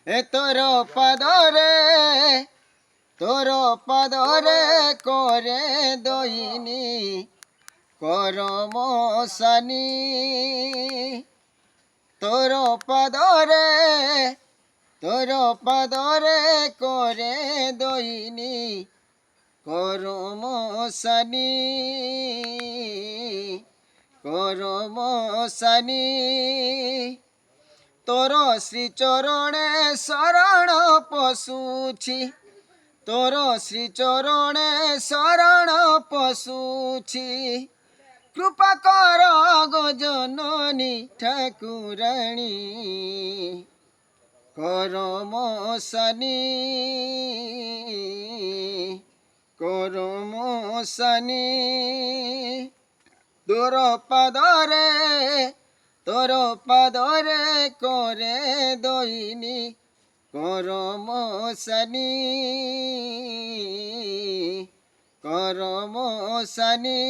এ তোর পদরে করে দইনি করম সানি তোর পদরে করে দইনি করম সানি করম সানি তোর শ্রীচরণে শরণ পশুছি তোর শ্রীচরণে শরণ পশুছি কৃপা কর গো জননী ঠাকুরাণী করম সানি করম সানি তোর পদরে করে দইনি করম সানি করম সানি।